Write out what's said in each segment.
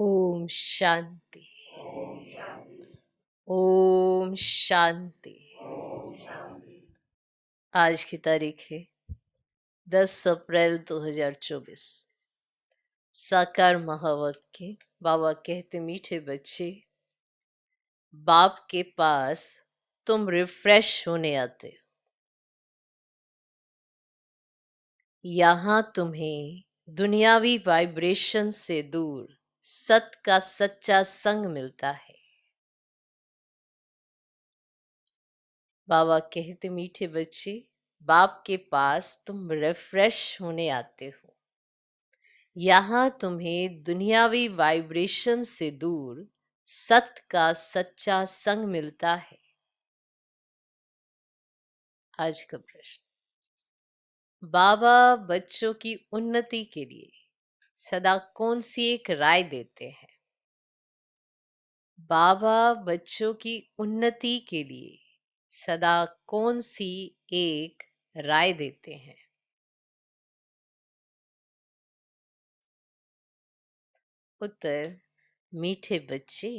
ओम शांति। ओम शांति। आज की तारीख है 10 अप्रैल 2024। साकार महावाक्य। बाबा कहते, मीठे बच्चे, बाप के पास तुम रिफ्रेश होने आते हो। यहाँ तुम्हें दुनियावी वाइब्रेशन से दूर सत का सच्चा संग मिलता है। बाबा कहते, मीठे बच्चे, बाप के पास तुम रिफ्रेश होने आते हो। यहाँ तुम्हें दुनियावी वाइब्रेशन से दूर सत का सच्चा संग मिलता है। आज का प्रश्न, बाबा बच्चों की उन्नति के लिए सदा कौन सी एक राय देते हैं? बाबा बच्चों की उन्नति के लिए सदा कौन सी एक राय देते हैं? उत्तर, मीठे बच्चे,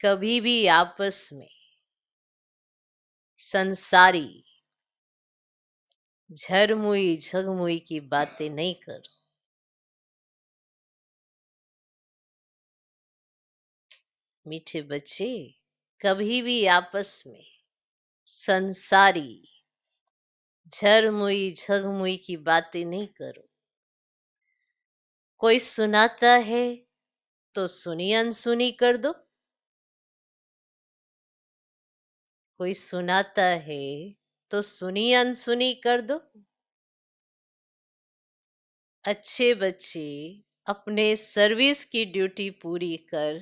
कभी भी आपस में संसारी झरमुई झगमुई की बातें नहीं करो। मीठे बच्चे, कभी भी आपस में संसारी झरमुई झगमुई की बातें नहीं करो। कोई सुनाता है तो सुनी अनसुनी कर दो। कोई सुनाता है तो सुनी अनसुनी कर दो। अच्छे बच्चे अपने सर्विस की ड्यूटी पूरी कर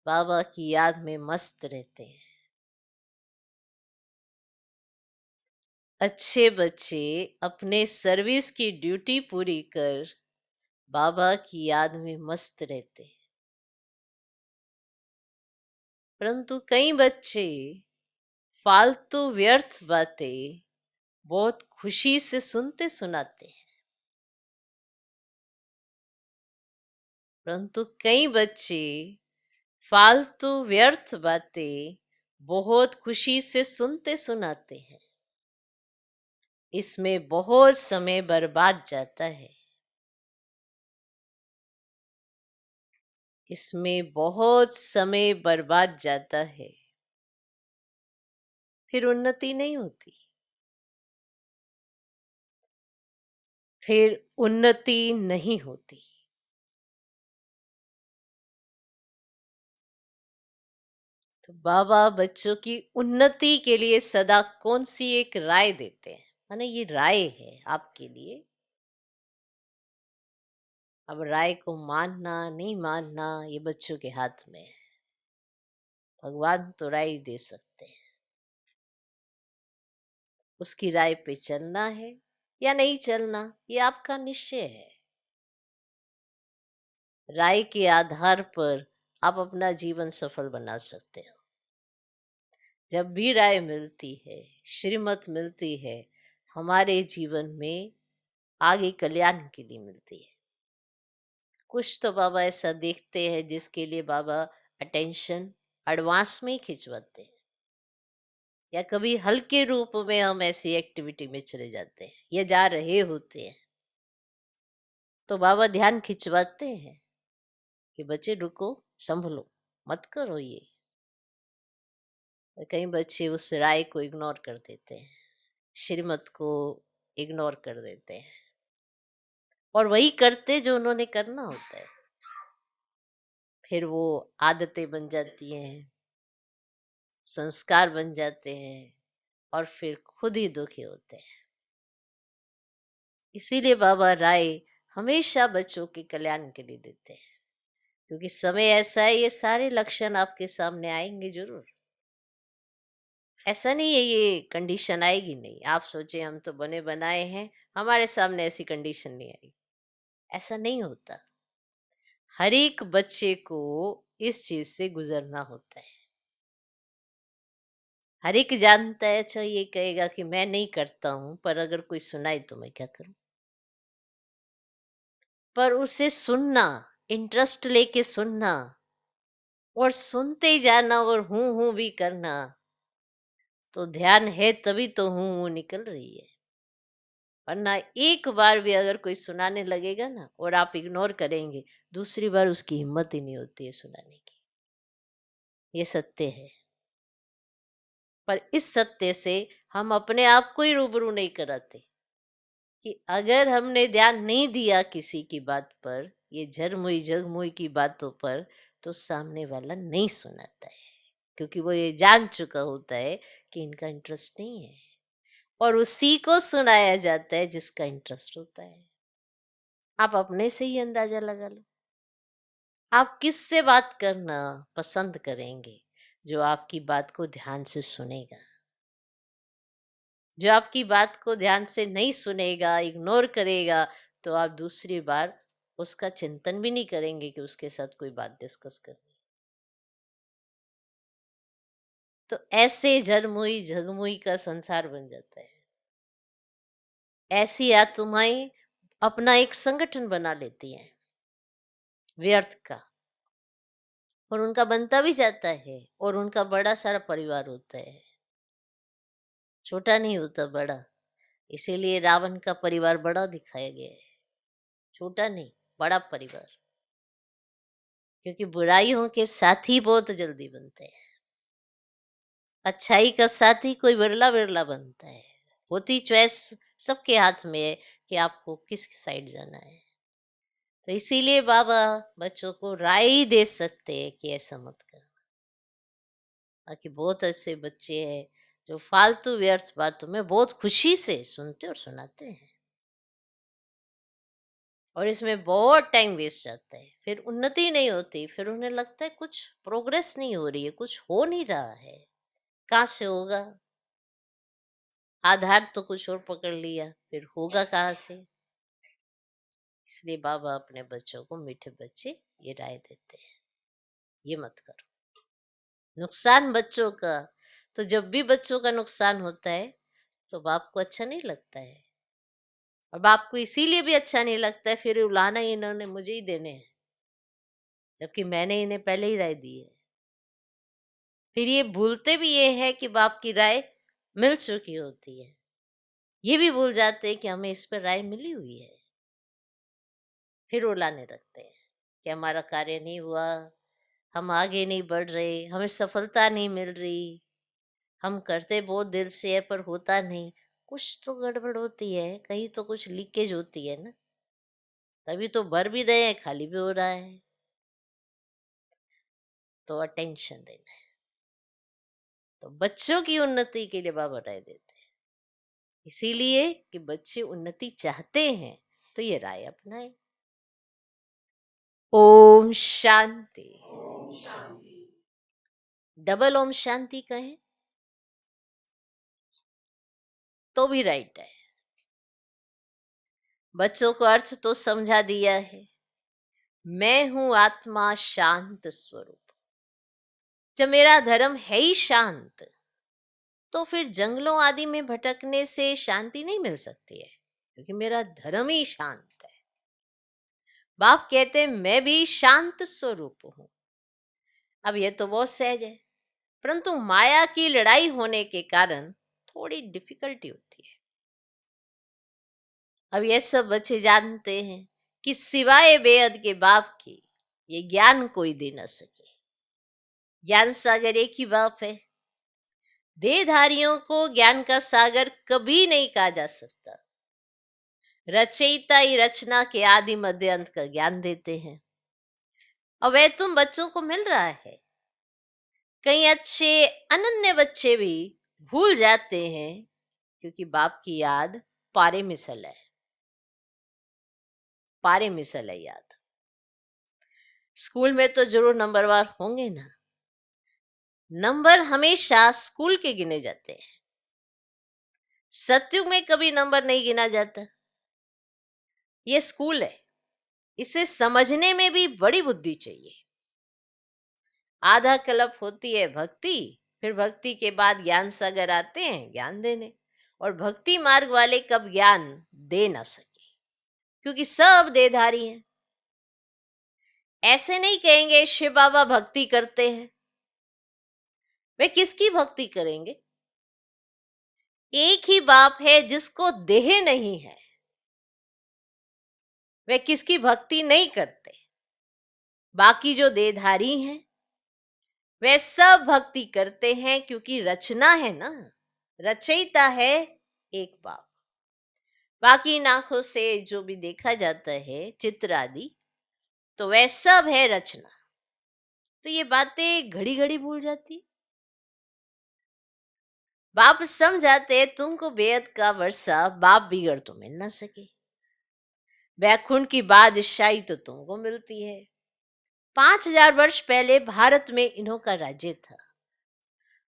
बाबा की याद में मस्त रहते हैं। अच्छे बच्चे अपने सर्विस की ड्यूटी पूरी कर बाबा की याद में मस्त रहते हैं। परंतु कई बच्चे फालतू व्यर्थ बातें बहुत खुशी से सुनते सुनाते हैं। परंतु कई बच्चे फालतू व्यर्थ बातें बहुत खुशी से सुनते सुनाते हैं। इसमें बहुत समय बर्बाद जाता है। इसमें बहुत समय बर्बाद जाता है, फिर उन्नति नहीं होती। फिर उन्नति नहीं होती। तो बाबा बच्चों की उन्नति के लिए सदा कौन सी एक राय देते हैं? माने ये राय है आपके लिए। अब राय को मानना नहीं मानना ये बच्चों के हाथ में है। भगवान तो राय दे सकते हैं। उसकी राय पे चलना है या नहीं चलना, ये आपका निश्चय है। राय के आधार पर आप अपना जीवन सफल बना सकते हो। जब भी राय मिलती है, श्रीमत मिलती है, हमारे जीवन में आगे कल्याण के लिए मिलती है। कुछ तो बाबा ऐसा देखते हैं जिसके लिए बाबा अटेंशन एडवांस में ही खिंचवाते हैं, या कभी हल्के रूप में हम ऐसी एक्टिविटी में चले जाते हैं या जा रहे होते हैं तो बाबा ध्यान खिंचवाते हैं कि बच्चे रुको, संभलो, मत करो ये। कई बच्चे उस राय को इग्नोर कर देते हैं, श्रीमत को इग्नोर कर देते हैं और वही करते जो उन्होंने करना होता है। फिर वो आदतें बन जाती हैं, संस्कार बन जाते हैं और फिर खुद ही दुखी होते हैं। इसीलिए बाबा राय हमेशा बच्चों के कल्याण के लिए देते हैं, क्योंकि समय ऐसा है, ये सारे लक्षण आपके सामने आएंगे जरूर। ऐसा नहीं है ये कंडीशन आएगी नहीं। आप सोचे हम तो बने बनाए हैं, हमारे सामने ऐसी कंडीशन नहीं आई। ऐसा नहीं होता। हर एक बच्चे को इस चीज से गुजरना होता है। हर एक जानता है, अच्छा ये कहेगा कि मैं नहीं करता हूं, पर अगर कोई सुनाए तो मैं क्या करूं। पर उसे सुनना, इंटरेस्ट लेके सुनना और सुनते जाना और हूँ भी करना, तो ध्यान है तभी तो हूँ निकल रही है। वरना एक बार भी अगर कोई सुनाने लगेगा ना और आप इग्नोर करेंगे, दूसरी बार उसकी हिम्मत ही नहीं होती है सुनाने की। ये सत्य है। पर इस सत्य से हम अपने आप को ही रूबरू नहीं कराते कि अगर हमने ध्यान नहीं दिया किसी की बात पर, ये झरमुई झगमुई की बातों पर, तो सामने वाला नहीं सुनाता है, क्योंकि वो ये जान चुका होता है कि इनका इंटरेस्ट नहीं है। और उसी को सुनाया जाता है जिसका इंटरेस्ट होता है। आप अपने से ही अंदाजा लगा लो, आप किससे बात करना पसंद करेंगे? जो आपकी बात को ध्यान से सुनेगा। जो आपकी बात को ध्यान से नहीं सुनेगा, इग्नोर करेगा, तो आप दूसरी बार उसका चिंतन भी नहीं करेंगे कि उसके साथ कोई बात डिस्कस करनी। तो ऐसे झरमुई झगमुई का संसार बन जाता है। ऐसी आत्माएं अपना एक संगठन बना लेती हैं व्यर्थ का, और उनका बनता भी जाता है, और उनका बड़ा सारा परिवार होता है, छोटा नहीं होता, बड़ा। इसीलिए रावण का परिवार बड़ा दिखाया गया है, छोटा नहीं, बड़ा परिवार। क्योंकि बुराइयों के साथी बहुत जल्दी बनते हैं, अच्छाई का साथी कोई विरला विरला बनता है। होती चॉइस सबके हाथ में है कि आपको किस साइड जाना है। तो इसीलिए बाबा बच्चों को राय ही दे सकते हैं कि ऐसा मत कर। बाकी बहुत ऐसे बच्चे हैं जो फालतू व्यर्थ बातों में बहुत खुशी से सुनते और सुनाते हैं, और इसमें बहुत टाइम वेस्ट जाता है, फिर उन्नति नहीं होती, फिर उन्हें लगता है कुछ प्रोग्रेस नहीं हो रही है, कुछ हो नहीं रहा है। कहाँ से होगा? आधार तो कुछ और पकड़ लिया, फिर होगा कहाँ से? इसलिए बाबा अपने बच्चों को, मीठे बच्चे, ये राय देते हैं, ये मत करो। नुकसान बच्चों का, तो जब भी बच्चों का नुकसान होता है तो बाप को अच्छा नहीं लगता है, और बाप को इसीलिए भी अच्छा नहीं लगता है, फिर उलाना इन्होंने मुझे ही देने हैं, जबकि मैंने इन्हें पहले ही राय दी है। फिर ये भूलते भी ये है कि बाप की राय मिल चुकी होती है, ये भी भूल जाते हैं कि हमें इस पर राय मिली हुई है। फिर उलाने लगते हैं कि हमारा कार्य नहीं हुआ, हम आगे नहीं बढ़ रहे, हमें सफलता नहीं मिल रही, हम करते बहुत दिल से है पर होता नहीं। कुछ तो गड़बड़ होती है, कहीं तो कुछ लीकेज होती है ना, तभी तो भर भी रहे हैं, खाली भी हो रहा है। तो अटेंशन देना है। तो बच्चों की उन्नति के लिए बाबा राय देते हैं, इसीलिए कि बच्चे उन्नति चाहते हैं, तो ये राय अपनाए। ओम शांति। डबल ओम शांति कहें तो भी राइट है। बच्चों को अर्थ तो समझा दिया है। मैं हूं आत्मा शांत स्वरूप। जब मेरा धर्म है ही शांत, तो फिर जंगलों आदि में भटकने से शांति नहीं मिल सकती है, क्योंकि मेरा धर्म ही शांत है। बाप कहते हैं मैं भी शांत स्वरूप हूं। अब ये तो बहुत सहज है, परंतु माया की लड़ाई होने के कारण थोड़ी डिफिकल्टी होती है। अब ये सब बच्चे जानते हैं कि सिवाय बेअद के बाप की ये ज्ञान कोई दे न सके। ज्ञान सागर एक ही बाप है। देहधारियों को ज्ञान का सागर कभी नहीं कहा जा सकता। रचयिता ही रचना के आदि मध्य अंत का ज्ञान देते हैं, और वह तुम बच्चों को मिल रहा है। कई अच्छे अनन्य बच्चे भी भूल जाते हैं, क्योंकि बाप की याद पारे मिसल है। पारे मिसल है याद। स्कूल में तो जरूर नंबरवार होंगे ना, नंबर हमेशा स्कूल के गिने जाते हैं। सत्युग में कभी नंबर नहीं गिना जाता। ये स्कूल है, इसे समझने में भी बड़ी बुद्धि चाहिए। आधा कल्प होती है भक्ति, फिर भक्ति के बाद ज्ञान सागर आते हैं ज्ञान देने, और भक्ति मार्ग वाले कब ज्ञान दे ना सके, क्योंकि सब देधारी हैं। ऐसे नहीं कहेंगे शिव बाबा भक्ति करते हैं। वे किसकी भक्ति करेंगे? एक ही बाप है जिसको देह नहीं है, वे किसकी भक्ति नहीं करते। बाकी जो देहधारी हैं वे सब भक्ति करते हैं, क्योंकि रचना है ना, रचयिता है एक बाप। बाकी आंखों से जो भी देखा जाता है चित्र आदि, तो वह सब है रचना। तो ये बातें घड़ी घड़ी भूल जाती। बाप समझाते तुमको बेहद का वर्षा बाप बिगड़ तो मिल ना सके, बैकुंठ की बादशाही तो तुमको मिलती है। 5000 वर्ष पहले भारत में इन्हों का राज्य था।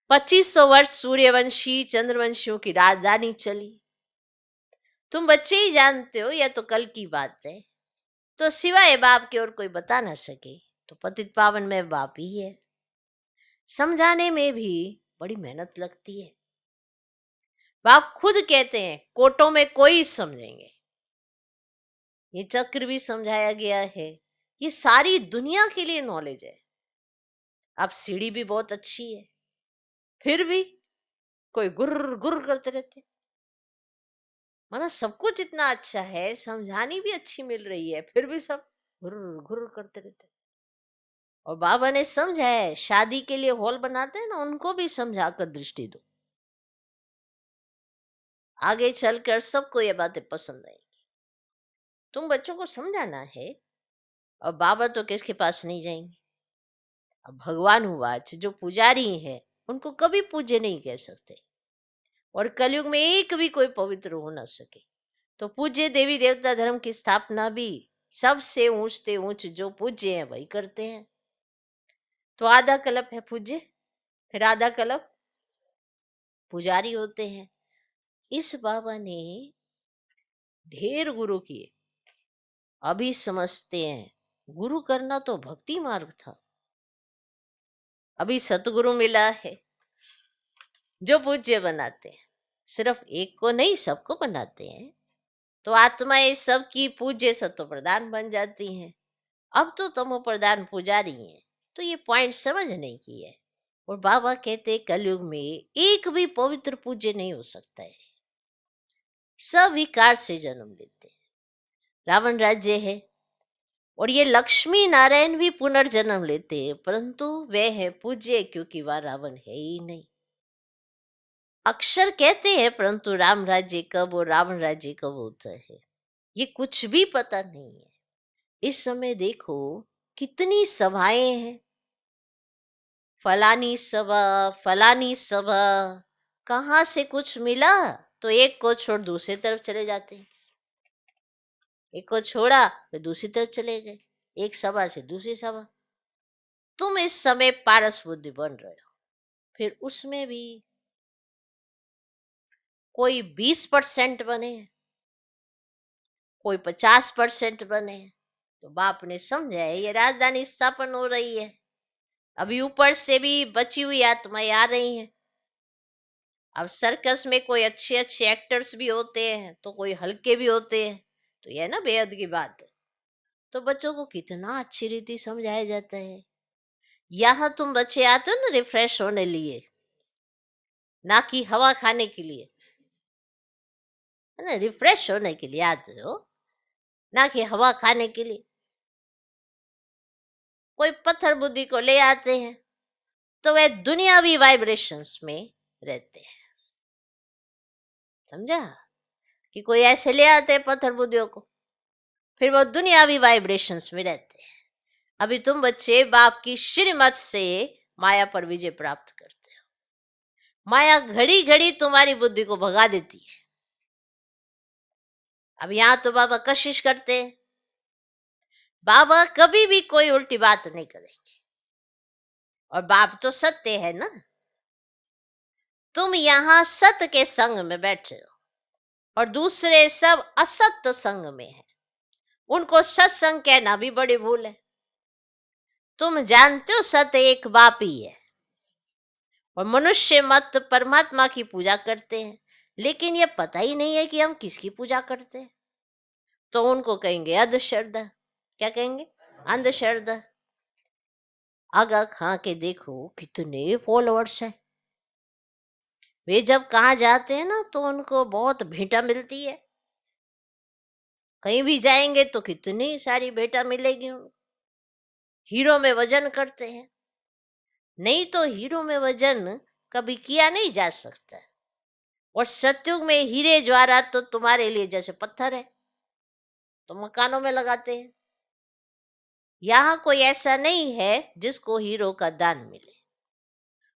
2500 वर्ष सूर्यवंशी चंद्रवंशियों की राजधानी चली। तुम बच्चे ही जानते हो, यह तो कल की बात है। तो सिवाय बाप के और कोई बता ना सके, तो पतित पावन में बाप ही है। समझाने में भी बड़ी मेहनत लगती है। बाप खुद कहते हैं कोटों में कोई समझेंगे। ये चक्र भी समझाया गया है, ये सारी दुनिया के लिए नॉलेज है। अब सीढ़ी भी बहुत अच्छी है, फिर भी कोई गुर्र गुर्र करते रहते। माना सब कुछ इतना अच्छा है, समझानी भी अच्छी मिल रही है, फिर भी सब गुर्र गुर्र करते रहते। और बाबा ने समझाया है, शादी के लिए हॉल बनाते हैं ना, उनको भी समझाकर दृष्टि दो। आगे चलकर सबको ये बातें पसंद आएंगी। तुम बच्चों को समझाना है, और बाबा तो किसके पास नहीं जाएंगे। अब भगवान हुआ जो पुजारी है उनको कभी पूज्य नहीं कह सकते, और कलयुग में एक भी कोई पवित्र हो ना सके। तो पूज्य देवी देवता धर्म की स्थापना भी सबसे ऊंचते ऊंच जो पूज्य है वही करते हैं। तो आधा कल्प है पूज्य, फिर आधा कल्प पुजारी होते हैं। इस बाबा ने ढेर गुरु किए, अभी समझते हैं गुरु करना तो भक्ति मार्ग था। अभी सतगुरु मिला है जो पूज्य बनाते हैं, सिर्फ एक को नहीं सबको बनाते हैं। तो आत्माएं सबकी पूज्य सत्व प्रदान बन जाती हैं। अब तो तमो प्रदान पुजारी हैं। तो ये पॉइंट समझने की है। और बाबा कहते कलयुग में एक भी पवित्र पूज्य नहीं हो सकता है, सब विकार से जन्म लेते हैं। रावण राज्य है, और ये लक्ष्मी नारायण भी पुनर्जन्म लेते हैं, परंतु वे है पूज्य क्योंकि वह रावण है ही नहीं। अक्षर कहते हैं, परंतु राम राज्य कब और रावण राज्य कब होता है ये कुछ भी पता नहीं है। इस समय देखो कितनी सभाएं हैं, फलानी सभा, कहाँ से कुछ मिला तो एक को छोड़ दूसरी तरफ चले जाते हैं, एक को छोड़ा फिर दूसरी तरफ चले गए, एक सभा से दूसरी सभा। तुम इस समय पारस बुद्धि बन रहे हो, फिर उसमें भी कोई 20% बने, कोई 50% बने। तो बाप ने समझा है ये राजधानी स्थापन हो रही है, अभी ऊपर से भी बची हुई आत्माएं आ रही हैं। अब सर्कस में कोई अच्छे अच्छे एक्टर्स भी होते हैं तो कोई हल्के भी होते हैं, तो यह ना बेहद की बात है। तो बच्चों को कितना अच्छी रीति समझाया जाता है। यहाँ तुम बच्चे आते हो ना रिफ्रेश होने लिए, ना कि हवा खाने के लिए, है ना, रिफ्रेश होने के लिए आते हो, ना कि हवा खाने के लिए। कोई पत्थर बुद्धि को ले आते हैं तो वे दुनियावी वाइब्रेशंस में रहते हैं। समझा कि कोई ऐसे ले आते हैं पत्थर बुद्धियों को, फिर वो दुनियावी वाइब्रेशंस में रहते हैं। अभी तुम बच्चे बाप की श्रीमत से माया पर विजय प्राप्त करते हो। माया घड़ी घड़ी तुम्हारी बुद्धि को भगा देती है। अब यहाँ तो बाबा कशिश करते हैं, बाबा कभी भी कोई उल्टी बात नहीं करेंगे, और बाप तो सत्य है ना। तुम यहाँ सत्य के संग में बैठे हो और दूसरे सब असत्य संग में है, उनको सत्संग कहना भी बड़ी भूल है। तुम जानते हो सत्य एक बाप ही है, और मनुष्य मत परमात्मा की पूजा करते हैं, लेकिन ये पता ही नहीं है कि हम किसकी पूजा करते हैं। तो उनको कहेंगे अंधश्रद्धा। क्या कहेंगे? अंधश्रद्धा। आगा खा के देखो कितने फॉलोअर्स हैं। वे जब कहाँ जाते हैं ना तो उनको बहुत भेंटा मिलती है। कहीं भी जाएंगे तो कितनी सारी भेंटा मिलेगी उनको। हीरो में वजन करते हैं। नहीं तो हीरो में वजन कभी किया नहीं जा सकता। और सतयुग में हीरे जवाहरात तो तुम्हारे लिए जैसे पत्थर है, तो मकानों में लगाते हैं। यहाँ कोई ऐसा नहीं है जिसको हीरो का दान मिले।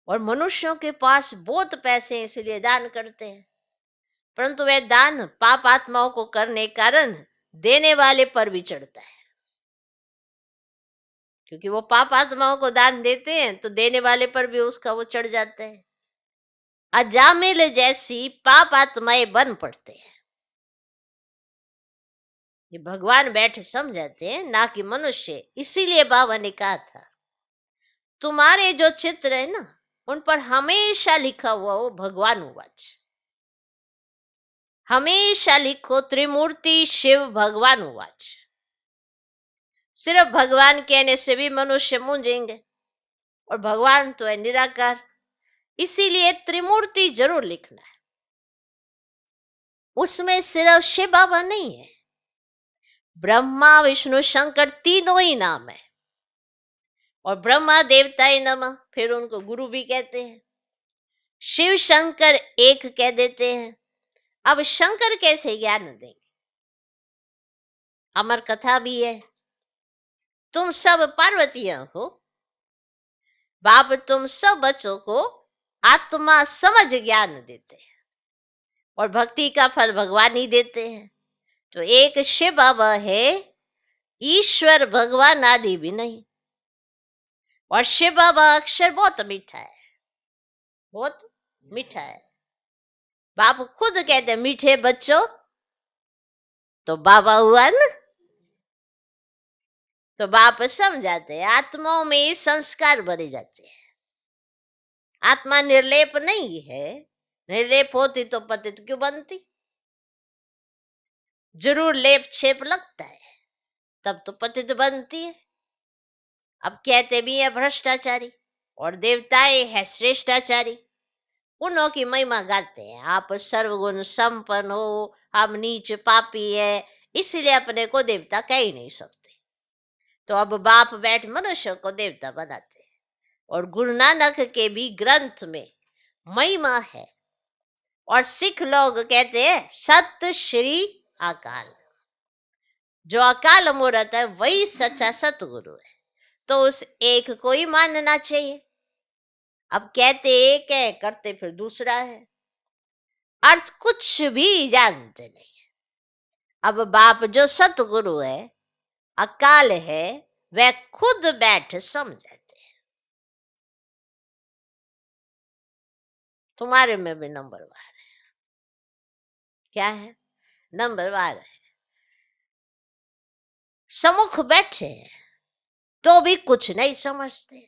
और मनुष्यों के पास बहुत पैसे हैं इसलिए दान करते हैं, परंतु वह दान पाप आत्माओं को करने के कारण देने वाले पर भी चढ़ता है। क्योंकि वो पाप आत्माओं को दान देते हैं तो देने वाले पर भी उसका वो चढ़ जाता है। अजामिल जैसी पाप आत्माएं बन पड़ते हैं। ये भगवान बैठे समझाते हैं, ना कि मनुष्य। इसीलिए बाबा ने कहा था तुम्हारे जो चित्र है ना उन पर हमेशा लिखा हुआ हो भगवान उवाच। हमेशा लिखो त्रिमूर्ति शिव भगवान उवाच। सिर्फ भगवान कहने से भी मनुष्य मूंझेंगे, और भगवान तो है निराकार। इसीलिए त्रिमूर्ति जरूर लिखना है। उसमें सिर्फ शिव बाबा नहीं है, ब्रह्मा विष्णु शंकर तीनों ही नाम है। और ब्रह्मा देवताए नमः, फिर उनको गुरु भी कहते हैं। शिव शंकर एक कह देते हैं। अब शंकर कैसे ज्ञान देंगे? अमर कथा भी है, तुम सब पार्वतियां हो, बाप तुम सब बच्चों को आत्मा समझ ज्ञान देते हैं, और भक्ति का फल भगवान ही देते हैं। तो एक शिव बाबा है, ईश्वर भगवान आदि भी नहीं। और शिव बाबा अक्षर बहुत मीठा है, बहुत मीठा है। बाप खुद कहते हैं मीठे बच्चों, तो बाबा हुआ ना। तो बाप समझाते हैं आत्माओं में संस्कार भरे जाते हैं। आत्मा निर्लेप नहीं है। निर्लेप होती तो पतित क्यों बनती? जरूर लेप छेप लगता है, तब तो पतित बनती है। अब कहते भी है भ्रष्टाचारी, और देवताएं है श्रेष्ठाचारी। उन्हों की महिमा गाते हैं, आप सर्वगुण संपन्न हो, हम नीच पापी है, इसलिए अपने को देवता कह ही नहीं सकते। तो अब बाप बैठ मनुष्य को देवता बनाते हैं। और गुरु नानक के भी ग्रंथ में महिमा है। और सिख लोग कहते हैं सत श्री अकाल। जो अकाल मूर्त है वही सच्चा सतगुरु है, तो उस एक को ही मानना चाहिए। अब कहते एक है, करते फिर दूसरा है, अर्थ कुछ भी जानते नहीं है। अब बाप जो सतगुरु है, अकाल है, वह खुद बैठ समझाते हैं। तुम्हारे में भी नंबरवार है। क्या है? नंबरवार है। सम्मुख बैठे हैं तो भी कुछ नहीं समझते।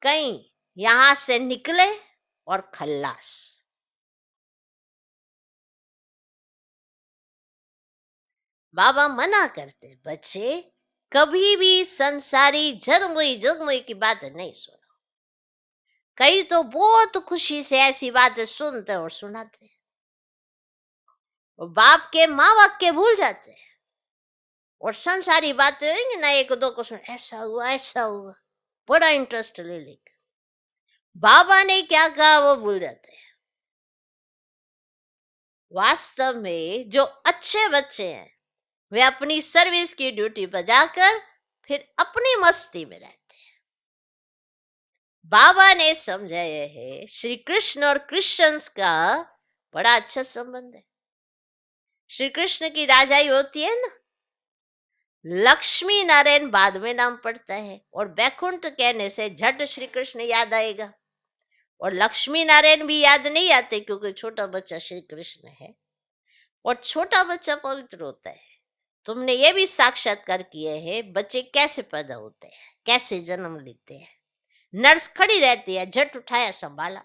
कहीं यहां से निकले और खल्लास। बाबा मना करते, बच्चे कभी भी संसारी झरमुई झुगमुई की बात नहीं सुनो। कई तो बहुत खुशी से ऐसी बातें सुनते और सुनाते, और बाप के माँ वाक्य भूल जाते हैं। और संसारी बातें होंगी ना, एक दो को सुन, ऐसा हुआ ऐसा हुआ, बड़ा इंटरेस्ट ले लेकर बाबा ने क्या कहा वो भूल जाते हैं। वास्तव में जो अच्छे बच्चे हैं वे अपनी सर्विस की ड्यूटी पर जाकर फिर अपनी मस्ती में रहते हैं। बाबा ने समझाया है श्री कृष्ण और क्रिश्चियंस का बड़ा अच्छा संबंध है। श्री कृष्ण की राजाई होती है ना, लक्ष्मी नारायण बाद में नाम पड़ता है, और बैकुंठ कहने से झट श्री कृष्ण याद आएगा। और लक्ष्मी नारायण भी याद नहीं आते क्योंकि छोटा बच्चा श्री कृष्ण है, और छोटा बच्चा पवित्र होता है। तुमने ये भी साक्षात्कार किए है बच्चे कैसे पैदा होते हैं, कैसे जन्म लेते हैं। नर्स खड़ी रहती है, झट उठाया संभाला।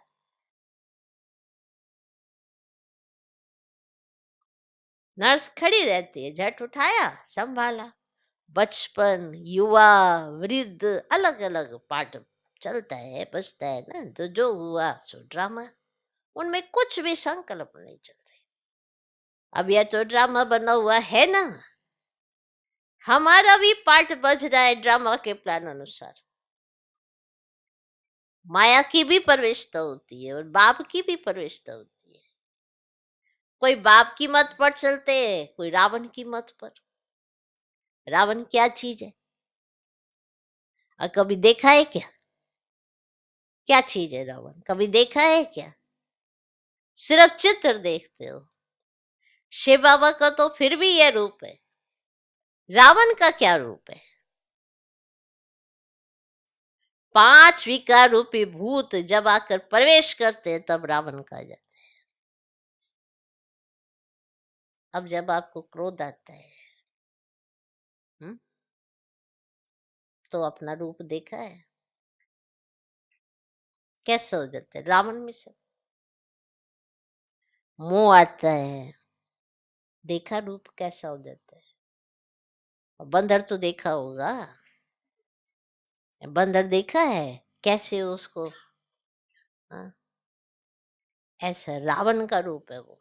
नर्स खड़ी रहती है, झट उठाया संभाला। बचपन, युवा, वृद्ध, अलग अलग पार्ट चलता है, बजता है ना, तो जो हुआ सो ड्रामा। उनमें कुछ भी संकल्प नहीं चलते। अब यह तो ड्रामा बना हुआ है ना, हमारा भी पार्ट बज रहा है ड्रामा के प्लान अनुसार। माया की भी प्रवेशता होती है और बाप की भी प्रवेशता होती है। कोई बाप की मत पर चलते हैं, कोई रावण की मत पर। रावण क्या चीज है और कभी देखा है क्या? क्या चीज है रावण, कभी देखा है क्या? सिर्फ चित्र देखते हो। शिव बाबा का तो फिर भी यह रूप है, रावण का क्या रूप है? 5 विकार रूपी भूत जब आकर प्रवेश करते हैं तब रावण कहा जाता है। अब जब आपको क्रोध आता है, हुँ? तो अपना रूप देखा है, कैसे हो जाता है रावण में से। मोह आता है, देखा रूप कैसा हो जाता है। और बंदर तो देखा होगा, बंदर देखा है कैसे उसको, हाँ, ऐसा रावण का रूप है वो,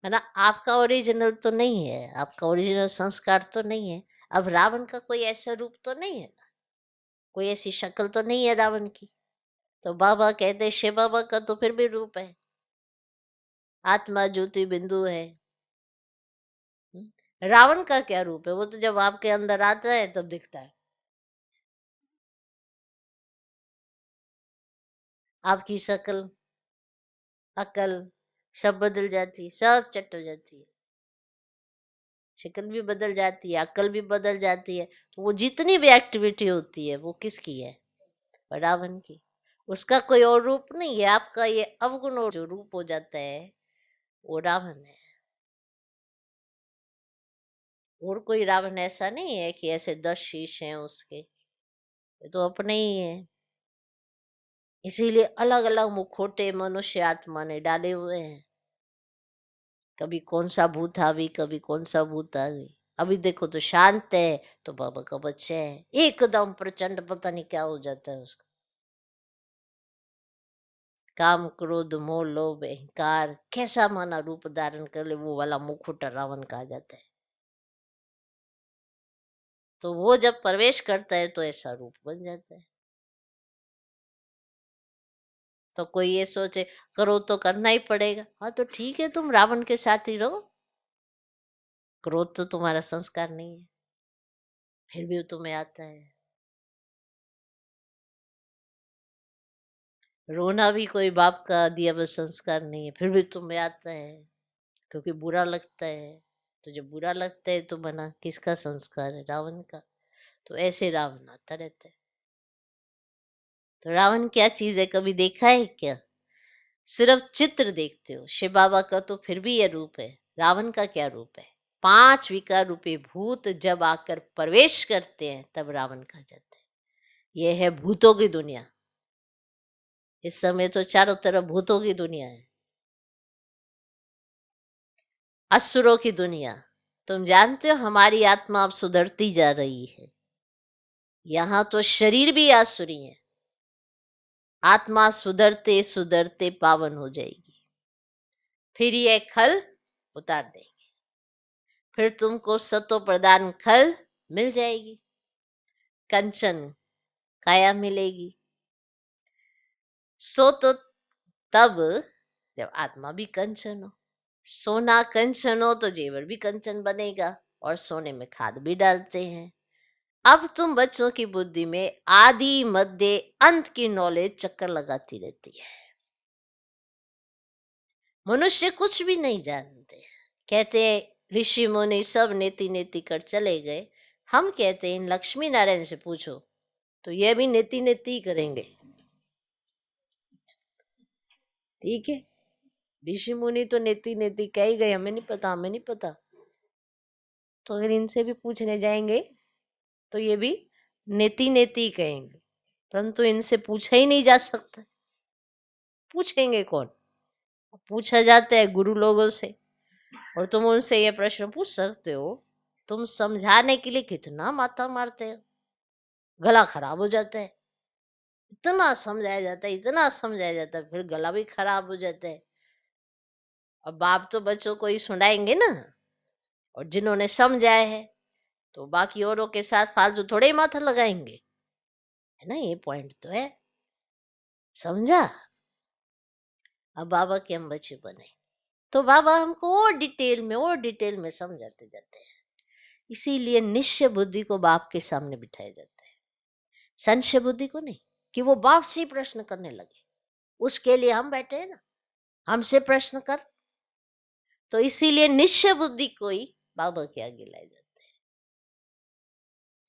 है ना। आपका ओरिजिनल तो नहीं है, आपका ओरिजिनल संस्कार तो नहीं है। अब रावण का कोई ऐसा रूप तो नहीं है ना, कोई ऐसी शक्ल तो नहीं है रावण की। तो बाबा कहते शिव बाबा का तो फिर भी रूप है, आत्मा ज्योति बिंदु है। रावण का क्या रूप है? वो तो जब आपके अंदर आता है तब दिखता है। आपकी शक्ल, अकल सब बदल जाती है, सब चट हो जाती है। शक्ल भी बदल जाती है, अकल भी बदल जाती है। तो वो जितनी भी एक्टिविटी होती है वो किसकी है? रावण की। उसका कोई और रूप नहीं है। आपका ये अवगुण और जो रूप हो जाता है वो रावण है। और कोई रावण ऐसा नहीं है कि ऐसे 10 शीश हैं उसके, ये तो अपने ही है। इसीलिए अलग अलग मुखोटे मनुष्य आत्मा ने डाले हुए हैं। कभी कौन सा भूत आ गई, कभी कौन सा भूत आ गई। अभी देखो तो शांत है, तो बाबा का बच्चा है, एकदम प्रचंड, पता नहीं क्या हो जाता है उसका। काम क्रोध मोह लोभ अहंकार कैसा माना रूप धारण कर ले, वो वाला मुखोटा रावण कहा जाता है। तो वो जब प्रवेश करता है तो ऐसा रूप बन जाता है। तो कोई ये सोचे करो तो करना ही पड़ेगा, हाँ तो ठीक है, तुम रावण के साथ ही रहो। क्रोध तो तुम्हारा संस्कार नहीं है, फिर भी वो तुम्हें आता है। रोना भी कोई बाप का दिया हुआ संस्कार नहीं है, फिर भी तुम्हें आता है, क्योंकि बुरा लगता है। तो जब बुरा लगता है तो बना किसका संस्कार है? रावण का। तो ऐसे रावण आता रहता है। तो रावण क्या चीज है, कभी देखा है क्या? सिर्फ चित्र देखते हो। शिव बाबा का तो फिर भी यह रूप है, रावण का क्या रूप है? 5 विकार रूपी भूत जब आकर प्रवेश करते हैं तब रावण कहा जाता है। यह है भूतों की दुनिया। इस समय तो चारों तरफ भूतों की दुनिया है, असुरों की दुनिया। तुम जानते हो हमारी आत्मा अब सुधरती जा रही है। यहाँ तो शरीर भी आसुरी है। आत्मा सुधरते सुधरते पावन हो जाएगी, फिर ये खल उतार देंगे, फिर तुमको सतो प्रदान खल मिल जाएगी, कंचन काया मिलेगी। सो तो तब जब आत्मा भी कंचन हो। सोना कंचन हो तो जेवर भी कंचन बनेगा, और सोने में खाद भी डालते हैं। अब तुम बच्चों की बुद्धि में आदि मध्य अंत की नॉलेज चक्कर लगाती रहती है। मनुष्य कुछ भी नहीं जानते। कहते हैं ऋषि मुनि सब नेति नेति कर चले गए। हम कहते हैं इन लक्ष्मी नारायण से पूछो तो ये भी नेति नेति ही करेंगे। ठीक है, ऋषि मुनि तो नेति नेति कह ही गए, हमें नहीं पता, हमें नहीं पता। तो अगर इनसे भी पूछने जाएंगे तो ये भी नेति नेति कहेंगे, परंतु इनसे पूछा ही नहीं जा सकता। पूछेंगे कौन? पूछा जाता है गुरु लोगों से। और तुम उनसे ये प्रश्न पूछ सकते हो तुम समझाने के लिए कितना माथा मारते हो, गला खराब हो जाता है। इतना समझाया जाता है, इतना समझाया जाता है, फिर गला भी खराब हो जाता है। अब बाप तो बच्चों को ही सुनाएंगे ना, और जिन्होंने समझाया है तो बाकी औरों के साथ फालतू थोड़े ही माथा लगाएंगे, है ना। ये पॉइंट तो है, समझा। अब बाबा के हम बच्चे बने तो बाबा हमको और डिटेल में समझाते जाते हैं। इसीलिए निश्चय बुद्धि को बाप के सामने बिठाया जाता है, संशय बुद्धि को नहीं, कि वो बाप से ही प्रश्न करने लगे। उसके लिए हम बैठे हैं ना, हमसे प्रश्न कर। तो इसीलिए निश्चय बुद्धि को ही बाबा के आगे लाए जाते हैं।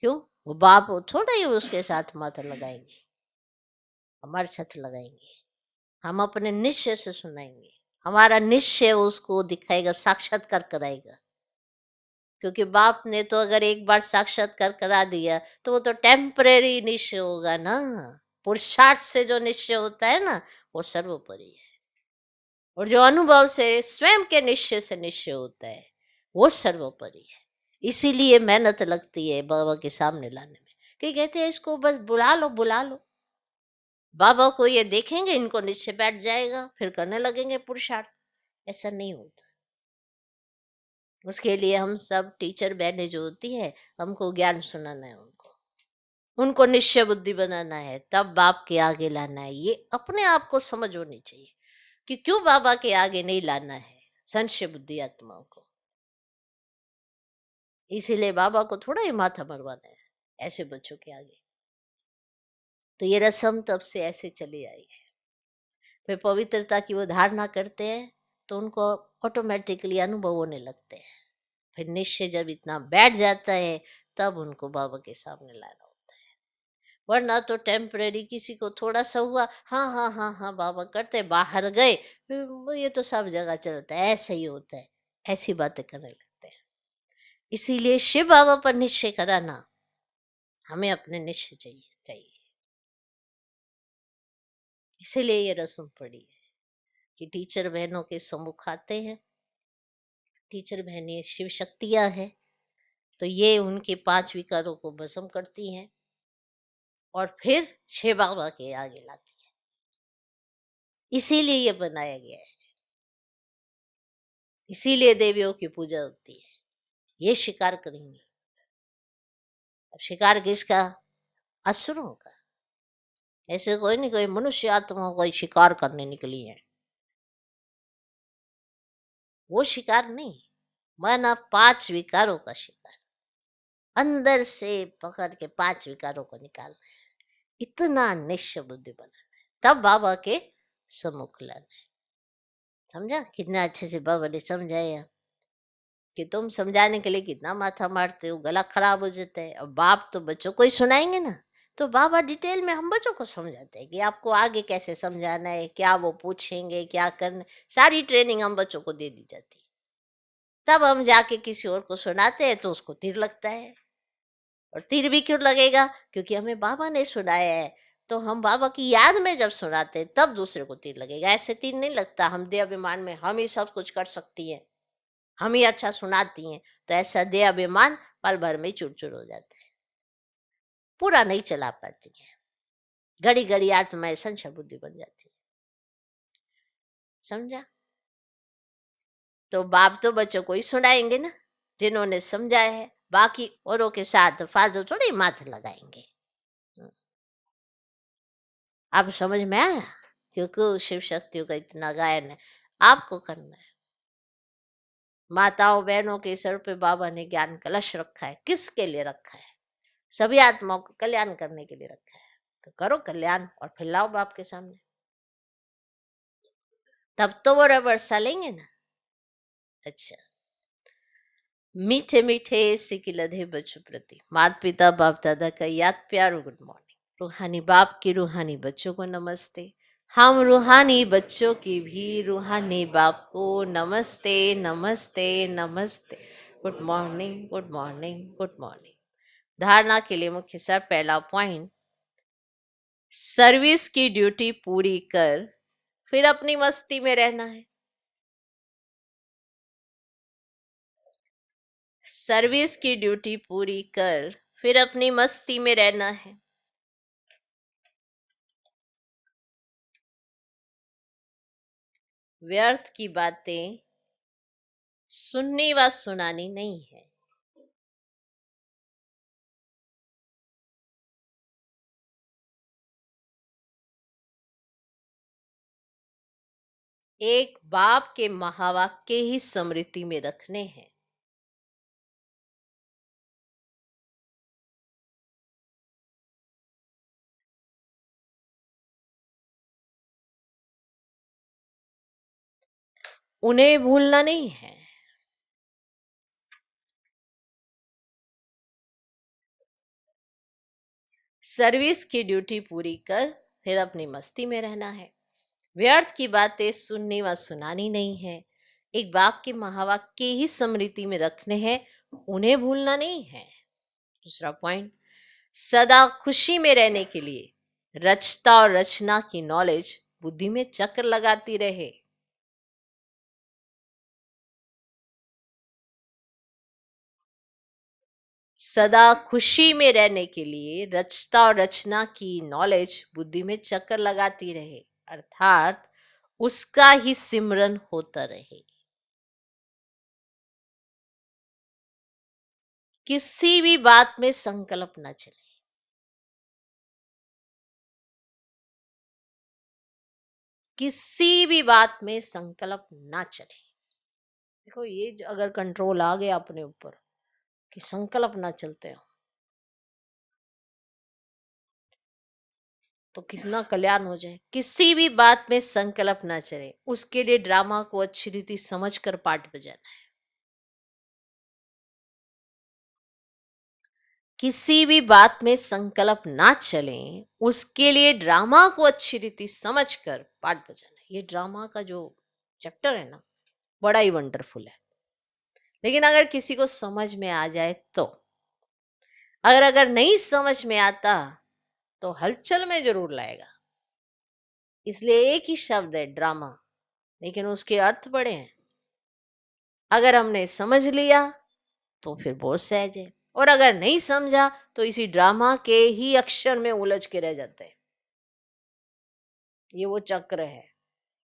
क्यों? वो बाप थोड़ा ही उसके साथ माथा लगाएंगे, हमारे साथ लगाएंगे। हम अपने निश्चय से सुनाएंगे, हमारा निश्चय उसको दिखाएगा, साक्षात्कार कराएगा। क्योंकि बाप ने तो अगर एक बार साक्षात्कार करा दिया तो वो तो टेम्परेरी निश्चय होगा ना। पुरुषार्थ से जो निश्चय होता है ना, वो सर्वोपरि है। और जो अनुभव से, स्वयं के निश्चय से निश्चय होता है, वो सर्वोपरि है। इसीलिए मेहनत लगती है बाबा के सामने लाने में, कि कहते हैं इसको बस बुला लो, बुला लो। बाबा को ये देखेंगे, इनको निश्चय बैठ जाएगा, फिर करने लगेंगे पुरुषार्थ। ऐसा नहीं होता। उसके लिए हम सब टीचर बहनें जो होती है, हमको ज्ञान सुनाना है, उनको उनको निश्चय बुद्धि बनाना है, तब बाप के आगे लाना है। ये अपने आप को समझ होनी चाहिए कि क्यों बाबा के आगे नहीं लाना है संशय बुद्धि आत्माओं को। इसीलिए बाबा को थोड़ा ही माथा मरवाना है ऐसे बच्चों के आगे। तो ये रस्म तब से ऐसे चली आई है। फिर पवित्रता की वो धारणा करते हैं तो उनको ऑटोमेटिकली अनुभव होने लगते हैं। फिर निश्चय जब इतना बैठ जाता है तब उनको बाबा के सामने लाना होता है। वरना तो टेम्परेरी, किसी को थोड़ा सा हुआ, हाँ हाँ हाँ हाँ बाबा करते, बाहर गए, फिर ये तो सब जगह चलता है, ऐसा ही होता है, ऐसी बातें करने लगते हैं। इसीलिए शिव बाबा पर निश्चय कराना, हमें अपने निश्चय चाहिए चाहिए। इसीलिए ये रस्म पड़ी है कि टीचर बहनों के सम्मुख आते हैं। टीचर बहनें शिव शक्तियां हैं, तो ये उनके 5 विकारों को भस्म करती हैं और फिर शिव बाबा के आगे लाती है। इसीलिए ये बनाया गया है, इसीलिए देवियों की पूजा होती है। ये शिकार करेंगी। अब शिकार किसका? असुरों का। ऐसे कोई नहीं, कोई मनुष्य आत्मा कोई शिकार करने निकली है, वो शिकार नहीं। माना 5 विकारों का शिकार, अंदर से पकड़ के 5 विकारों को निकालना है। इतना निश्चय बुद्धि बनाना है, तब बाबा के सम्मुख लाना है। समझा कितना अच्छे से बाबा ने समझाया कि तुम समझाने के लिए कितना माथा मारते हो, गला खराब हो जाता है। और बाप तो बच्चों को ही सुनाएंगे ना, तो बाबा डिटेल में हम बच्चों को समझाते हैं कि आपको आगे कैसे समझाना है, क्या वो पूछेंगे, क्या करना, सारी ट्रेनिंग हम बच्चों को दे दी जाती है। तब हम जाके किसी और को सुनाते हैं तो उसको तीर लगता है। और तीर भी क्यों लगेगा? क्योंकि हमें बाबा ने सुनाया है। तो हम बाबा की याद में जब सुनाते हैं तब दूसरे को तीर लगेगा। ऐसे तीर नहीं लगता हम दे अभिमान में, हम ही सब कुछ कर सकती हैं, हम ही अच्छा सुनाती हैं, तो ऐसा दे अभिमान पल भर में चूर चूर हो जाता है, पूरा नहीं चला पाती है। घड़ी घड़ी आत्माएं संशय बुद्धि बन जाती है। समझा? तो बाप तो बच्चों को ही सुनाएंगे ना, जिन्होंने समझाया है। बाकी औरों के साथ फालतू थोड़ी माथा लगाएंगे। अब समझ में आया? क्योंकि शिव शक्तियों का इतना गायन है, आपको करना है। माताओं बहनों के सर पे बाबा ने ज्ञान कलश रखा है। किसके लिए रखा है? सभी आत्माओं को कल्याण करने के लिए रखा है। तो करो कल्याण और फिर लाओ बाप के सामने, तब तो वो रबरसा लेंगे ना। अच्छा, मीठे मीठे सिकिलधे बच्चों प्रति माता पिता बाप दादा का याद प्यार और गुड मॉर्निंग। रूहानी बाप की रूहानी बच्चों को नमस्ते। हम रूहानी बच्चों की भी रूहानी बाप को नमस्ते नमस्ते नमस्ते। Good morning, good morning, good morning. धारणा के लिए मुख्य सर पहला पॉइंट, सर्विस की ड्यूटी पूरी कर फिर अपनी मस्ती में रहना है। सर्विस की ड्यूटी पूरी कर फिर अपनी मस्ती में रहना है। व्यर्थ की बातें सुननी व सुनानी नहीं है। एक बाप के महावाक्य ही स्मृति में रखने हैं। उन्हें भूलना नहीं है। सर्विस की ड्यूटी पूरी कर फिर अपनी मस्ती में रहना है। व्यर्थ की बातें सुननी व सुनानी नहीं है। एक बाप के महावाक्य ही स्मृति में रखने हैं, उन्हें भूलना नहीं है। दूसरा पॉइंट, सदा खुशी में रहने के लिए रचता और रचना की नॉलेज बुद्धि में चक्र लगाती रहे। सदा खुशी में रहने के लिए रचता और रचना की नॉलेज बुद्धि में चक्कर लगाती रहे, अर्थात उसका ही सिमरन होता रहे। किसी भी बात में संकल्प न चले। किसी भी बात में संकल्प ना चले। देखो ये अगर कंट्रोल आ गया अपने ऊपर कि संकल्प ना चलते हो तो कितना कल्याण हो जाए। किसी भी बात में संकल्प ना चले, उसके लिए ड्रामा को अच्छी रीति समझ कर पाठ बजाना है। किसी भी बात में संकल्प ना चले, उसके लिए ड्रामा को अच्छी रीति समझकर पाठ बजाना है। ये ड्रामा का जो चैप्टर है ना, बड़ा ही वंडरफुल है। लेकिन अगर किसी को समझ में आ जाए तो, अगर अगर नहीं समझ में आता तो हलचल में जरूर लाएगा। इसलिए एक ही शब्द है ड्रामा, लेकिन उसके अर्थ बड़े हैं। अगर हमने समझ लिया तो फिर बहुत सहज है, और अगर नहीं समझा तो इसी ड्रामा के ही अक्षर में उलझ के रह जाते हैं। ये वो चक्र है।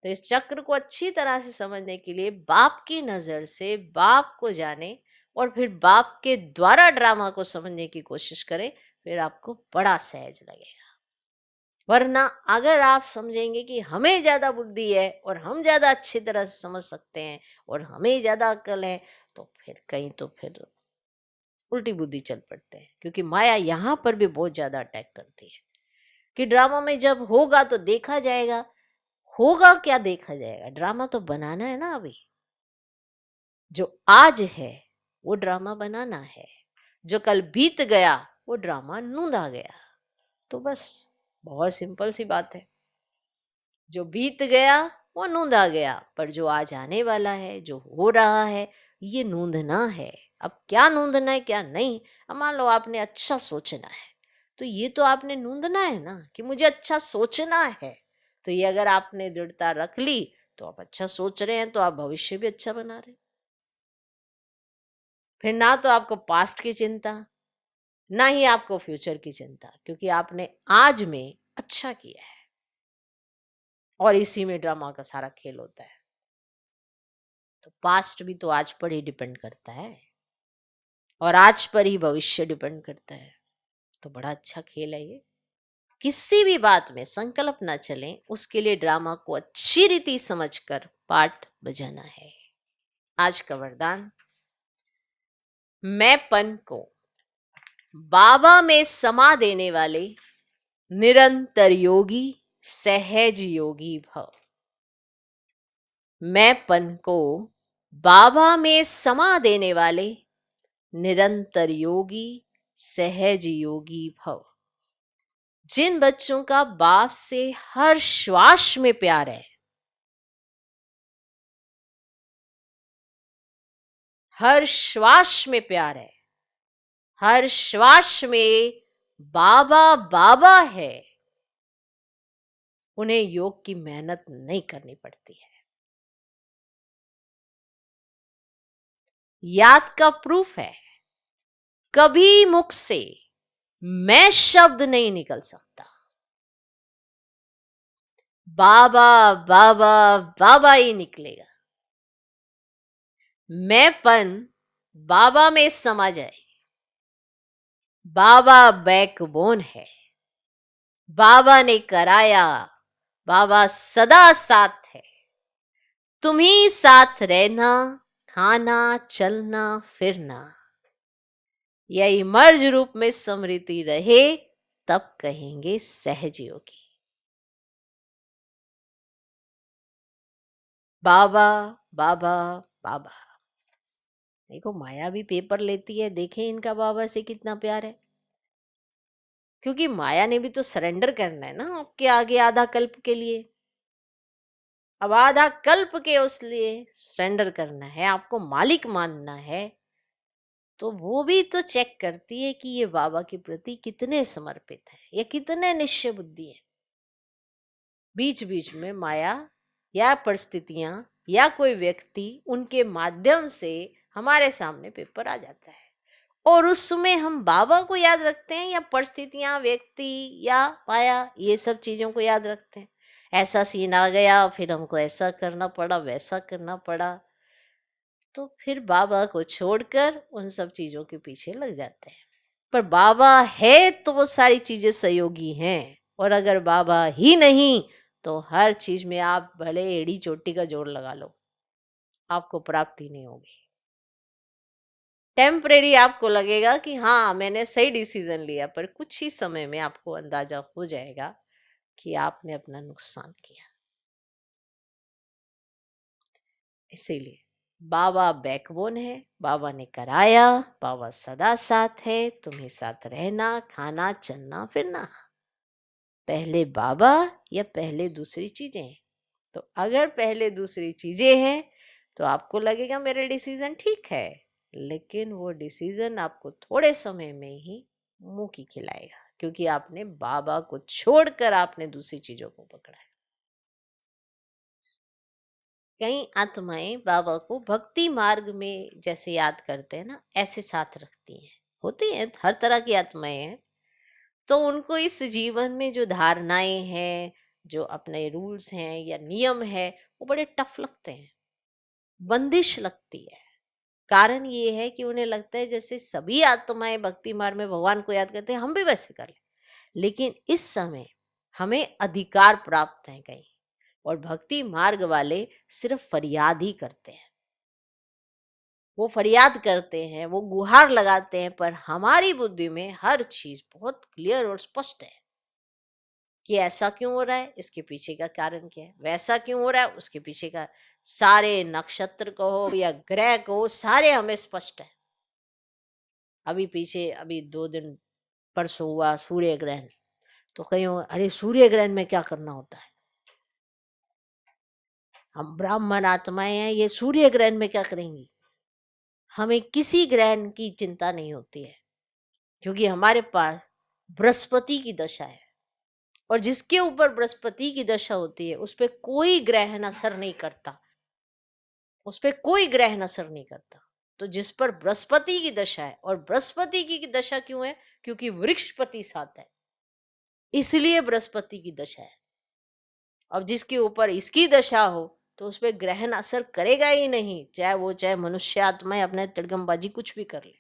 तो इस चक्र को अच्छी तरह से समझने के लिए बाप की नजर से बाप को जाने और फिर बाप के द्वारा ड्रामा को समझने की कोशिश करें, फिर आपको बड़ा सहज लगेगा। वरना अगर आप समझेंगे कि हमें ज्यादा बुद्धि है और हम ज्यादा अच्छी तरह से समझ सकते हैं और हमें ज्यादा अक्ल है, तो फिर कहीं तो फिर उल्टी बुद्धि चल पड़ते हैं। क्योंकि माया यहाँ पर भी बहुत ज्यादा अटैक करती है कि ड्रामा में जब होगा तो देखा जाएगा। होगा क्या देखा जाएगा? ड्रामा तो बनाना है ना। अभी जो आज है वो ड्रामा बनाना है। जो कल बीत गया वो ड्रामा नूंदा गया। तो बस बहुत सिंपल सी बात है। जो बीत गया वो नूंदा गया, पर जो आज आने वाला है, जो हो रहा है, ये नूंदना है। अब क्या नूंदना है क्या नहीं, अब मान लो आपने अच्छा सोचना है तो ये तो आपने नूंदना है ना कि मुझे अच्छा सोचना है। तो ये अगर आपने दृढ़ता रख ली तो आप अच्छा सोच रहे हैं, तो आप भविष्य भी अच्छा बना रहे हैं। फिर ना तो आपको पास्ट की चिंता, ना ही आपको फ्यूचर की चिंता, क्योंकि आपने आज में अच्छा किया है। और इसी में ड्रामा का सारा खेल होता है। तो पास्ट भी तो आज पर ही डिपेंड करता है और आज पर ही भविष्य डिपेंड करता है। तो बड़ा अच्छा खेल है ये। किसी भी बात में संकल्प ना चले, उसके लिए ड्रामा को अच्छी रीति समझकर पाठ बजाना है। आज का वरदान, मैंपन को बाबा में समा देने वाले निरंतर योगी सहज योगी भव। मैंपन को बाबा में समा देने वाले निरंतर योगी सहज योगी भव। जिन बच्चों का बाप से हर श्वास में प्यार है, हर श्वास में प्यार है, हर श्वास में बाबा बाबा है, उन्हें योग की मेहनत नहीं करनी पड़ती है। याद का प्रूफ है। कभी मुख से मैं शब्द नहीं निकल सकता, बाबा बाबा बाबा ही निकलेगा। मैंपन बाबा में समा जाए। बाबा बैकबोन है, बाबा ने कराया, बाबा सदा साथ है। तुम ही साथ रहना, खाना चलना फिरना, यही मर्ज रूप में स्मृति रहे, तब कहेंगे सहज योगी। बाबा बाबा बाबा। देखो माया भी पेपर लेती है, देखें इनका बाबा से कितना प्यार है। क्योंकि माया ने भी तो सरेंडर करना है ना आपके आगे आधा कल्प के लिए। अब आधा कल्प के उस लिए सरेंडर करना है, आपको मालिक मानना है, तो वो भी तो चेक करती है कि ये बाबा के प्रति कितने समर्पित है या कितने निश्चय बुद्धि है। बीच बीच में माया या परिस्थितियां या कोई व्यक्ति उनके माध्यम से हमारे सामने पेपर आ जाता है, और उस समय हम बाबा को याद रखते हैं या परिस्थितियां, व्यक्ति या माया, ये सब चीजों को याद रखते हैं। ऐसा सीन आ गया, फिर हमको ऐसा करना पड़ा, वैसा करना पड़ा, तो फिर बाबा को छोड़कर उन सब चीजों के पीछे लग जाते हैं। पर बाबा है तो वो सारी चीजें सहयोगी हैं, और अगर बाबा ही नहीं तो हर चीज में आप भले एड़ी चोटी का जोर लगा लो, आपको प्राप्ति नहीं होगी। टेम्परेरी आपको लगेगा कि हाँ मैंने सही डिसीजन लिया, पर कुछ ही समय में आपको अंदाजा हो जाएगा कि आपने अपना नुकसान किया। इसीलिए बाबा बैकबोन है, बाबा ने कराया, बाबा सदा साथ है, तुम्हें साथ रहना, खाना चलना फिरना। पहले बाबा या पहले दूसरी चीजें? तो अगर पहले दूसरी चीजें हैं तो आपको लगेगा मेरा डिसीजन ठीक है, लेकिन वो डिसीजन आपको थोड़े समय में ही मुंह की खिलाएगा, क्योंकि आपने बाबा को छोड़कर आपने दूसरी चीजों को पकड़ा है। कई आत्माएं बाबा को भक्ति मार्ग में जैसे याद करते हैं ना, ऐसे साथ रखती हैं। होती हैं, हर तरह की आत्माएं हैं। तो उनको इस जीवन में जो धारणाएं हैं, जो अपने रूल्स हैं या नियम है, वो बड़े टफ लगते हैं, बंदिश लगती है। कारण ये है कि उन्हें लगता है जैसे सभी आत्माएं भक्ति मार्ग में भगवान को याद करते हैं, हम भी वैसे कर लें। लेकिन इस समय हमें अधिकार प्राप्त है कहीं, और भक्ति मार्ग वाले सिर्फ फरियाद ही करते हैं। वो फरियाद करते हैं, वो गुहार लगाते हैं, पर हमारी बुद्धि में हर चीज बहुत क्लियर और स्पष्ट है कि ऐसा क्यों हो रहा है, इसके पीछे का कारण क्या है, वैसा क्यों हो रहा है, उसके पीछे का। सारे नक्षत्र कहो या ग्रह कहो, सारे हमें स्पष्ट है। अभी पीछे अभी 2 दिन परसों हुआ सूर्य ग्रहण, तो कहीं अरे सूर्य ग्रहण में क्या करना होता है, हम ब्राह्मण आत्माएं हैं, ये सूर्य ग्रहण में क्या करेंगी। हमें किसी ग्रहण की चिंता नहीं होती है, क्योंकि हमारे पास बृहस्पति की दशा है, और जिसके ऊपर बृहस्पति की दशा होती है उस पर कोई ग्रहण असर नहीं करता, उस पर कोई ग्रहण असर नहीं करता। तो जिस पर बृहस्पति की दशा है, और बृहस्पति की दशा क्यों है, क्योंकि वृक्षपति साथ है, इसलिए बृहस्पति की दशा है। अब जिसके ऊपर इसकी दशा हो तो उस पर ग्रहण असर करेगा ही नहीं, चाहे मनुष्य आत्माएं अपने तिड़गमबाजी कुछ भी कर ले।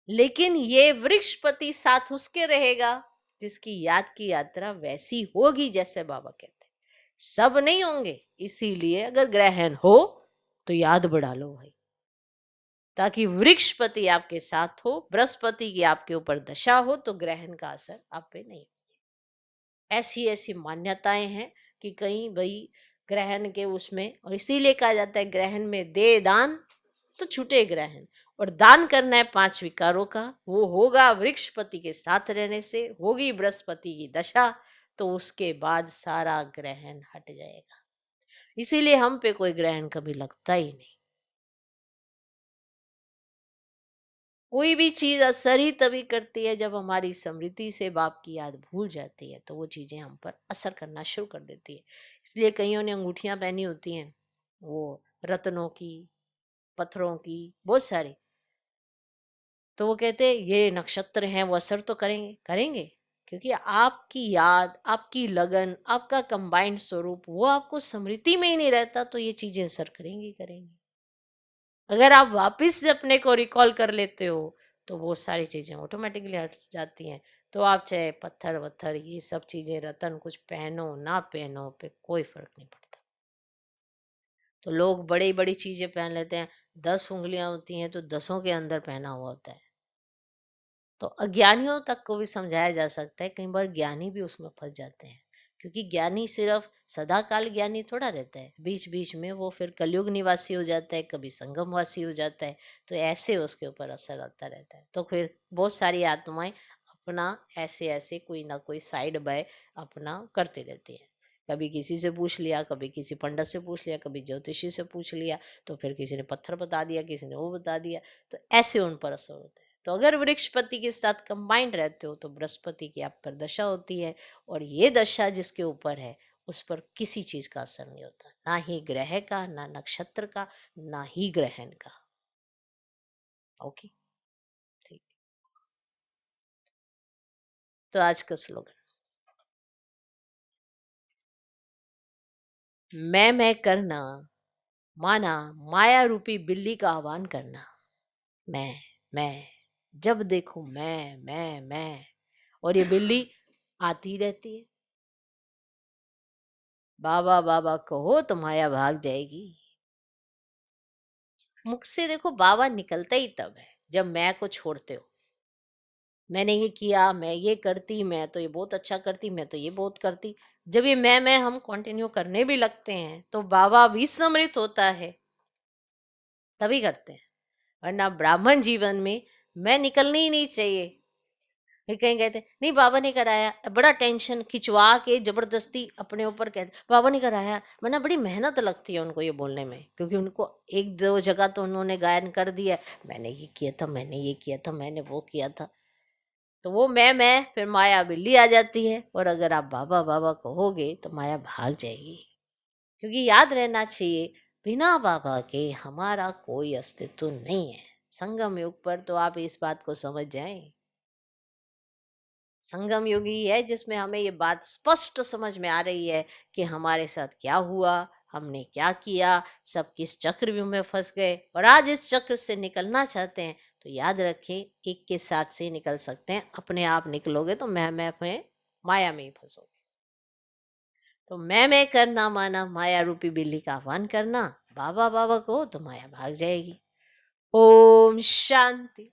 लेकिन ये वृक्षपति साथ उसके रहेगा जिसकी याद की यात्रा वैसी होगी जैसे बाबा कहते हैं। सब नहीं होंगे, इसीलिए अगर ग्रहण हो तो याद बढ़ा लो भाई, ताकि वृक्षपति आपके साथ हो, बृहस्पति की आपके ऊपर दशा हो, तो ग्रहण का असर आप पे नहीं। ऐसी ऐसी मान्यताएं हैं कि कहीं भाई ग्रहण के उसमें, और इसीलिए कहा जाता है ग्रहण में दे दान तो छूटे ग्रहण। और दान करना है 5 विकारों का, वो होगा वृक्षपति के साथ रहने से, होगी बृहस्पति की दशा, तो उसके बाद सारा ग्रहण हट जाएगा। इसीलिए हम पे कोई ग्रहण कभी लगता ही नहीं। कोई भी चीज असर ही तभी करती है जब हमारी स्मृति से बाप की याद भूल जाती है, तो वो चीजें हम पर असर करना शुरू कर देती है। इसलिए कईयों ने अंगूठियां पहनी होती हैं वो रत्नों की, पत्थरों की, बहुत सारी। तो वो कहते ये नक्षत्र हैं, वो असर तो करेंगे, करेंगे, क्योंकि आपकी याद, आपकी लगन, आपका कंबाइंड स्वरूप वो आपको स्मृति में ही नहीं रहता, तो ये चीजें असर करेंगी, करेंगी। अगर आप वापस से अपने को रिकॉल कर लेते हो तो वो सारी चीजें ऑटोमेटिकली हट जाती हैं। तो आप चाहे पत्थर वत्थर ये सब चीजें, रतन कुछ पहनो ना पहनो, पे कोई फर्क नहीं पड़ता। तो लोग बड़ी बड़ी चीजें पहन लेते हैं, 10 उंगलियां होती हैं तो 10ओं के अंदर पहना हुआ होता है। तो अज्ञानियों तक को भी समझाया जा सकता है, कई बार ज्ञानी भी उसमें फंस जाते हैं, क्योंकि ज्ञानी सिर्फ सदा काल ज्ञानी थोड़ा रहता है, बीच बीच में वो फिर कलयुग निवासी हो जाता है, कभी संगमवासी हो जाता है। तो ऐसे उसके ऊपर असर आता रहता है। तो फिर बहुत सारी आत्माएं अपना ऐसे ऐसे कोई ना कोई साइड बाय अपना करती रहती हैं। कभी किसी से पूछ लिया, कभी किसी पंडित से पूछ लिया, कभी ज्योतिषी से पूछ लिया, तो फिर किसी ने पत्थर बता दिया, किसी ने वो बता दिया। तो ऐसे उन पर असर होता है। तो अगर वृक्षपति के साथ कंबाइंड रहते हो तो बृहस्पति की आप पर दशा होती है, और ये दशा जिसके ऊपर है उस पर किसी चीज का असर नहीं होता, ना ही ग्रह का, ना नक्षत्र का, ना ही ग्रहण का। ओके, ठीक। तो आज का स्लोगन, मैं करना माना माया रूपी बिल्ली का आह्वान करना। मैं जब देखो मैं, और ये बिल्ली आती रहती है। बाबा बाबा कहो तो माया भाग जाएगी। मुख से देखो बाबा निकलता ही तब है जब मैं को छोड़ते हो। मैंने ये किया, मैं ये करती, मैं तो ये बहुत अच्छा करती, मैं तो ये बहुत करती। जब ये मैं हम कंटिन्यू करने भी लगते हैं तो बाबा भी समृत होता है, तभी करते हैं। वरना ब्राह्मण जीवन में मैं निकलनी ही नहीं चाहिए। फिर कहीं कहते नहीं बाबा ने कराया, बड़ा टेंशन खिंचवा के जबरदस्ती अपने ऊपर कहते बाबा ने कराया, वरना बड़ी मेहनत लगती है उनको ये बोलने में, क्योंकि उनको एक दो जगह तो उन्होंने गायन कर दिया, मैंने ये किया था, मैंने ये किया था, मैंने वो किया था। तो वो मैं फिर माया बिल्ली आ जाती है। और अगर आप बाबा बाबा कहोगे तो माया भाग जाएगी, क्योंकि याद रहना चाहिए बिना बाबा के हमारा कोई अस्तित्व नहीं है। संगम युग पर तो आप इस बात को समझ जाएं। संगम युग ही है जिसमें हमें ये बात स्पष्ट समझ में आ रही है कि हमारे साथ क्या हुआ, हमने क्या किया, सब किस चक्रव्यूह में फंस गए, और आज इस चक्र से निकलना चाहते हैं। तो याद रखें, एक के साथ से ही निकल सकते हैं, अपने आप निकलोगे तो मैं में माया में ही फंसोगे। तो मैं करना माना माया रूपी बिल्ली का आह्वान करना, बाबा बाबा को तो माया भाग जाएगी। ओम शांति।